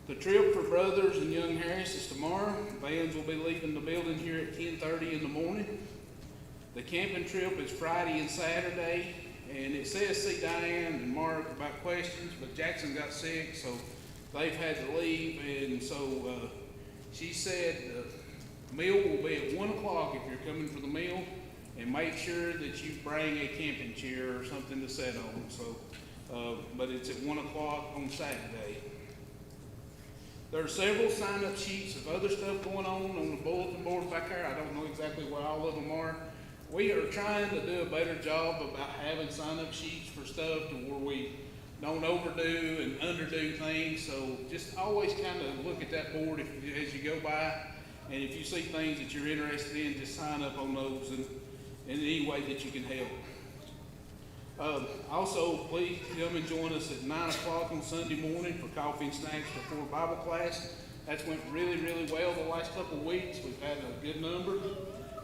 The trip for Brothers and Young Harris is tomorrow. Vans will be leaving the building here at 10:30 in the morning. The camping trip is Friday and Saturday, and it says see Diane and Mark about questions, but Jackson got sick, so they've had to leave, and so she said the meal will be at 1 o'clock if you're coming for the meal, and make sure that you bring a camping chair or something to sit on. So, but it's at 1 o'clock on Saturday. There are several sign-up sheets of other stuff going on the bulletin board back there. I don't know exactly what all of them are. We are trying to do a better job about having sign-up sheets for stuff to where we don't overdo and underdo things. So just always kind of look at that board as you go by. And if you see things that you're interested in, just sign up on those in any way that you can help. Also, please come and join us at 9 o'clock on Sunday morning for coffee and snacks before Bible class. That's went really, really well the last couple of weeks. We've had a good number,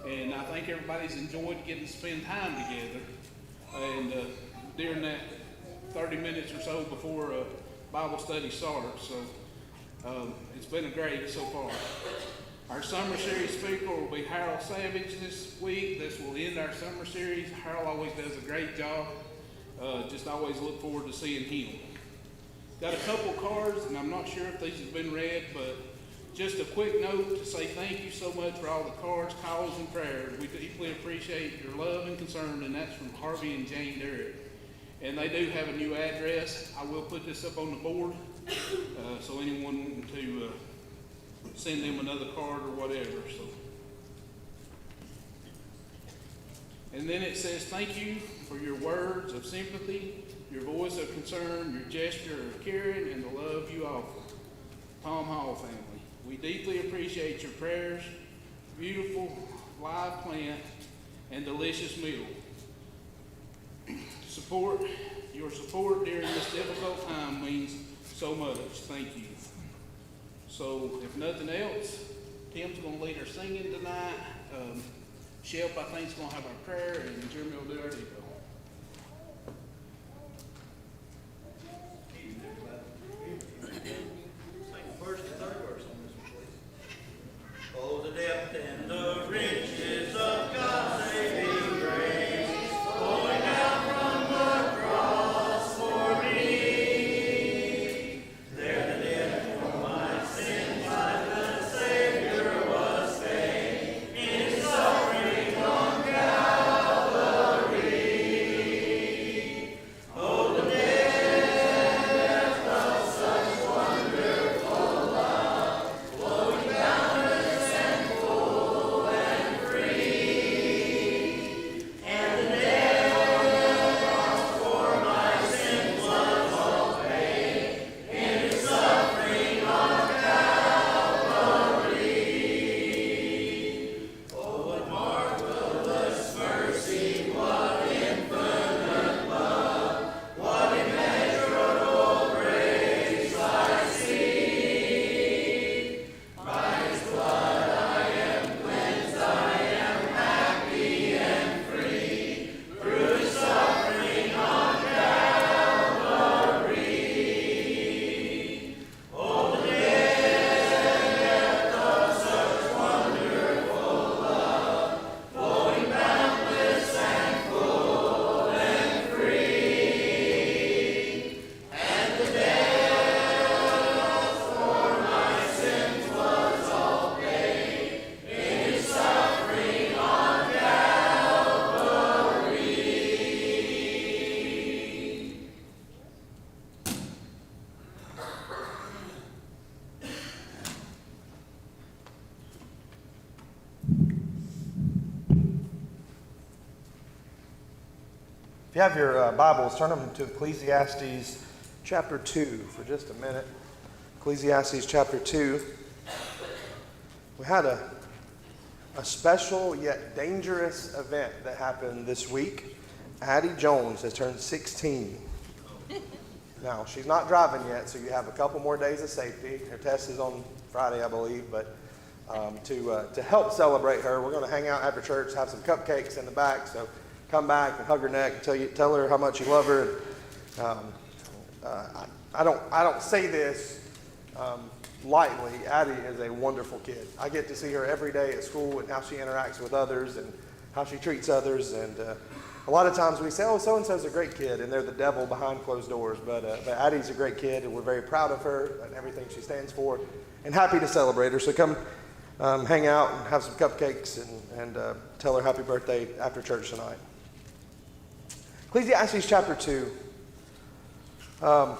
and I think everybody's enjoyed getting to spend time together. And during that 30 minutes or so before Bible study starts, so it's been great so far. Our summer series speaker will be Harold Savage this week. This will end our summer series. Harold always does a great job. Just always look forward to seeing him. Got a couple cards, and I'm not sure if these have been read, but just a quick note to say thank you so much for all the cards, calls, and prayers. We deeply appreciate your love and concern, and that's from Harvey and Jane Derrick. And they do have a new address. I will put this up on the board, so anyone wanting to send them another card or whatever. So, and then it says, thank you for your words of sympathy, your voice of concern, your gesture of caring, and the love you offer. Tom Hall family, we deeply appreciate your prayers, beautiful live plant, and delicious meal. Your support during this difficult time means so much. Thank you. So, if nothing else, Tim's going to lead our singing tonight. Shep, I think, is going to have our prayer, and Jeremy will do our deal. First and third verse on this one, please. Oh, the depth and the riches of God's saving grace, flowing out from the cross for me. There the death for my sins by the Savior was paid, in suffering on Calvary. If you have your Bibles, turn them to Ecclesiastes chapter 2 for just a minute. Ecclesiastes chapter 2. We had a special yet dangerous event that happened this week. Addie Jones has turned 16. Now, she's not driving yet, so you have a couple more days of safety. Her test is on Friday, I believe, but to help celebrate her, we're going to hang out after church, have some cupcakes in the back, so come back and hug her neck and tell her how much you love her. I don't say this lightly. Addie is a wonderful kid. I get to see her every day at school and how she interacts with others and how she treats others. And a lot of times we say, oh, so-and-so's a great kid, and they're the devil behind closed doors. But Addie's a great kid, and we're very proud of her and everything she stands for, and happy to celebrate her. So come hang out and have some cupcakes and tell her happy birthday after church tonight. Ecclesiastes chapter 2. You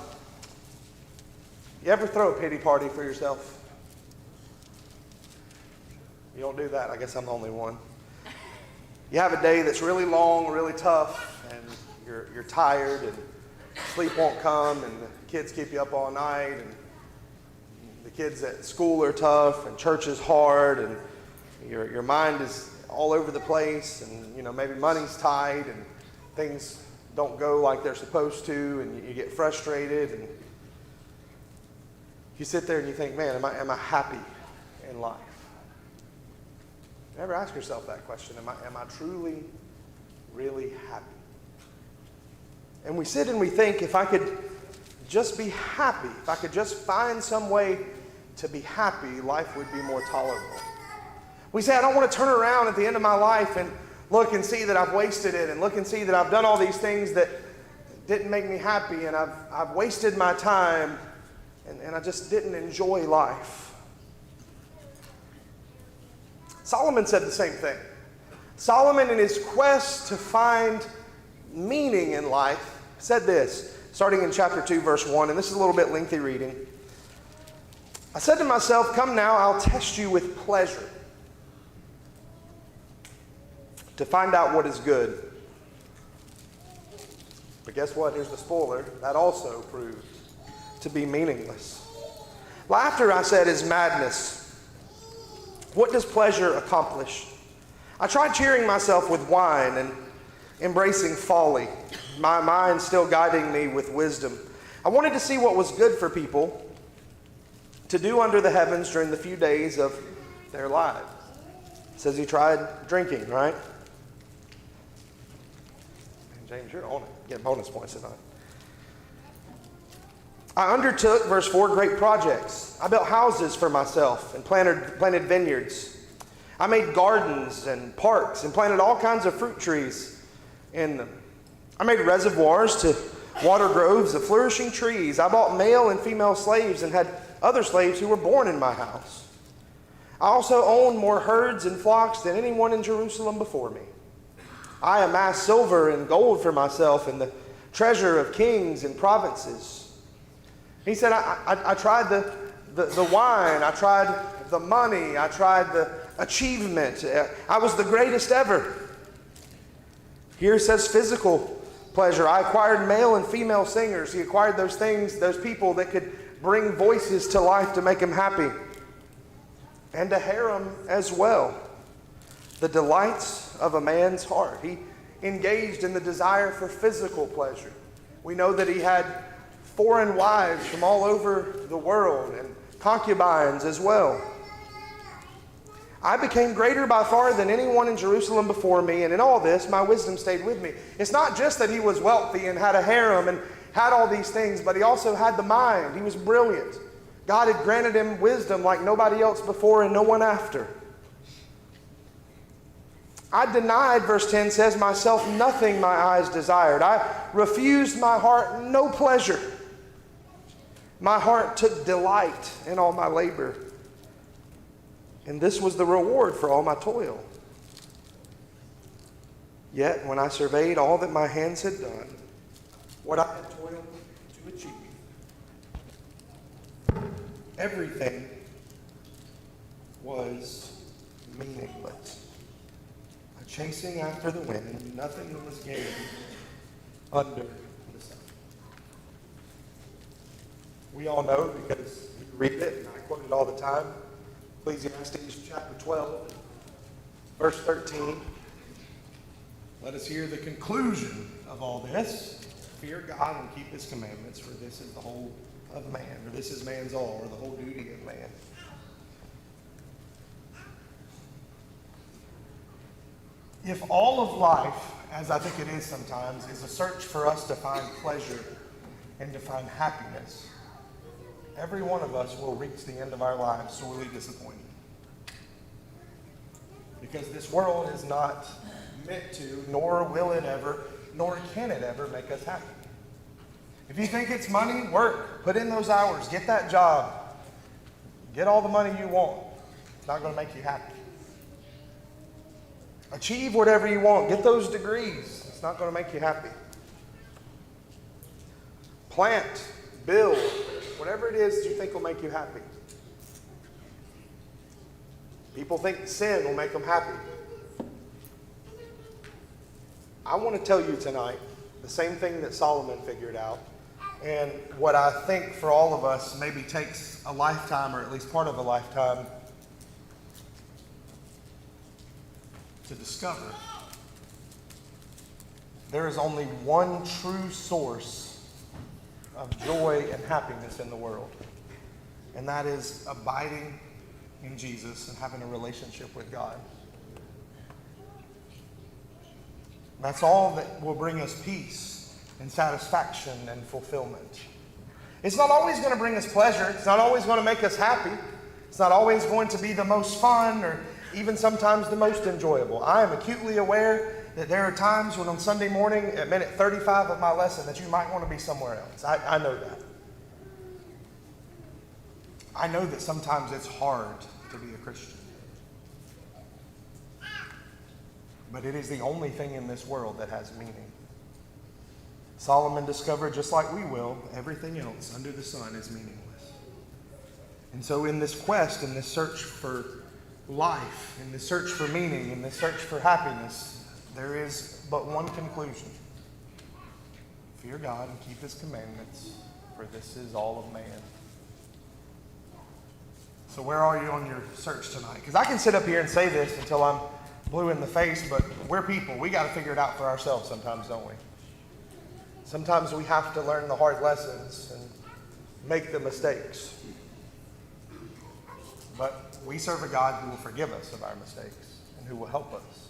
ever throw a pity party for yourself? You don't do that. I guess I'm the only one. You have a day that's really long, really tough, and you're tired, and sleep won't come, and the kids keep you up all night, and the kids at school are tough, and church is hard, and your mind is all over the place, and maybe money's tight, and things don't go like they're supposed to, and you get frustrated, and you sit there and you think, man, am I happy in life? You ever ask yourself that question? Am I truly, really happy? And we sit and we think, if I could just be happy, if I could just find some way to be happy, life would be more tolerable. We say, I don't want to turn around at the end of my life and look and see that I've wasted it, and look and see that I've done all these things that didn't make me happy, and I've wasted my time, and I just didn't enjoy life. Solomon said the same thing. Solomon, in his quest to find meaning in life, said this, starting in chapter 2, verse 1, and this is a little bit lengthy reading. I said to myself, come now, I'll test you with pleasure to find out what is good. But guess what? Here's the spoiler. That also proved to be meaningless. Laughter, I said, is madness. What does pleasure accomplish? I tried cheering myself with wine and embracing folly, my mind still guiding me with wisdom. I wanted to see what was good for people to do under the heavens during the few days of their lives. It says he tried drinking, right? And James, you're on it. Get bonus points tonight. I undertook, verse 4, great projects. I built houses for myself and planted vineyards. I made gardens and parks and planted all kinds of fruit trees in them. I made reservoirs to water groves of flourishing trees. I bought male and female slaves and had other slaves who were born in my house. I also owned more herds and flocks than anyone in Jerusalem before me. I amassed silver and gold for myself and the treasure of kings and provinces. He said, I tried the wine, I tried the money, I tried the achievement. I was the greatest ever. Here it says physical pleasure. I acquired male and female singers. He acquired those things, those people that could bring voices to life to make him happy. And a harem as well. The delights of a man's heart. He engaged in the desire for physical pleasure. We know that he had foreign wives from all over the world and concubines as well. I became greater by far than anyone in Jerusalem before me, and in all this, my wisdom stayed with me. It's not just that he was wealthy and had a harem and had all these things, but he also had the mind. He was brilliant. God had granted him wisdom like nobody else before and no one after. I denied, verse 10 says, myself nothing my eyes desired. I refused my heart no pleasure. My heart took delight in all my labor. And this was the reward for all my toil. Yet when I surveyed all that my hands had done, what I had toiled to achieve, everything was meaningless. A chasing after the wind, nothing was gained, under the sun. We all know, because you read it, and I quote it all the time, Ecclesiastes chapter 12, verse 13. Let us hear the conclusion of all this. Fear God and keep his commandments, for this is the whole of man, or this is man's all, or the whole duty of man. If all of life, as I think it is sometimes, is a search for us to find pleasure and to find happiness, every one of us will reach the end of our lives sorely disappointed. Because this world is not meant to, nor will it ever, nor can it ever make us happy. If you think it's money, work, put in those hours, get that job, get all the money you want. It's not going to make you happy. Achieve whatever you want, get those degrees. It's not going to make you happy. Plant, build, whatever it is that you think will make you happy. People think sin will make them happy. I want to tell you tonight the same thing that Solomon figured out, and what I think for all of us maybe takes a lifetime, or at least part of a lifetime, to discover. There is only one true source of joy and happiness in the world, and that is abiding in Jesus and having a relationship with God. That's all that will bring us peace and satisfaction and fulfillment. It's not always going to bring us pleasure. It's not always going to make us happy. It's not always going to be the most fun or even sometimes the most enjoyable. I am acutely aware that there are times when on Sunday morning at minute 35 of my lesson that you might want to be somewhere else. I know that. I know that sometimes it's hard to be a Christian. But it is the only thing in this world that has meaning. Solomon discovered, just like we will, everything else under the sun is meaningless. And so in this quest, in this search for life, in this search for meaning, in this search for happiness, there is but one conclusion. Fear God and keep his commandments, for this is all of man. So where are you on your search tonight? Because I can sit up here and say this until I'm blue in the face, but we're people. We got to figure it out for ourselves sometimes, don't we? Sometimes we have to learn the hard lessons and make the mistakes. But we serve a God who will forgive us of our mistakes and who will help us.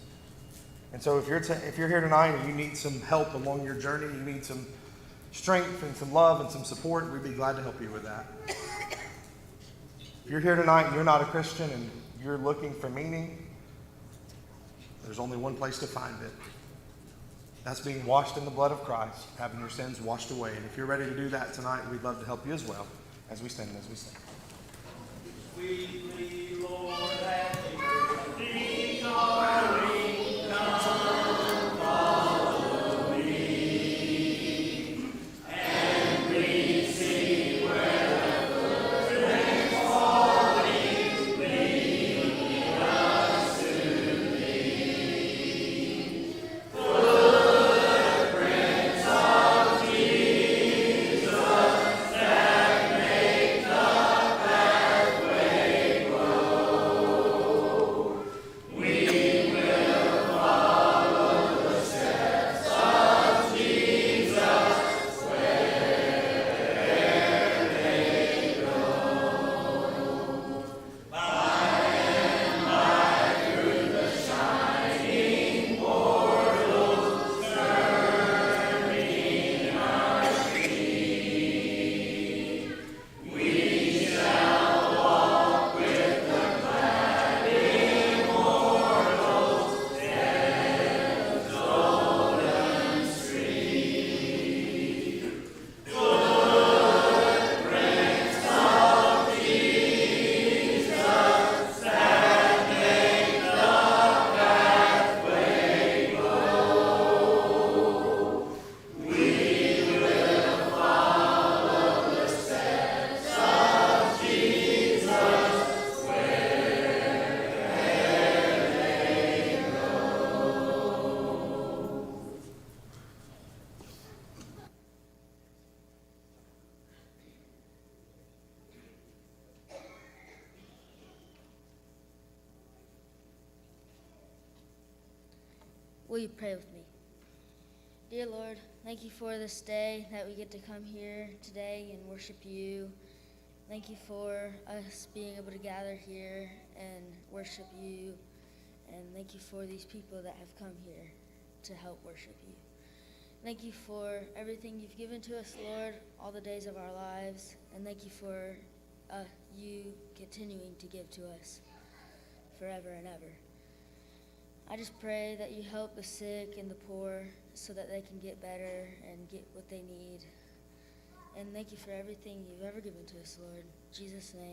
And so if you're here tonight and you need some help along your journey, you need some strength and some love and some support, we'd be glad to help you with that. If you're here tonight and you're not a Christian and you're looking for meaning, there's only one place to find it. That's being washed in the blood of Christ, having your sins washed away. And if you're ready to do that tonight, we'd love to help you as well as we stand and as we sing. Sweetly, Lord, have you calling, come, follow me, and receive wherever friends falling, lead us to thee. Footprints of Jesus that make the pathway grow. Will you pray with me? Dear Lord, thank you for this day that we get to come here today and worship you. Thank you for us being able to gather here and worship you. And thank you for these people that have come here to help worship you. Thank you for everything you've given to us, Lord, all the days of our lives. And thank you for you continuing to give to us forever and ever. I just pray that you help the sick and the poor so that they can get better and get what they need. And thank you for everything you've ever given to us, Lord. In Jesus' name.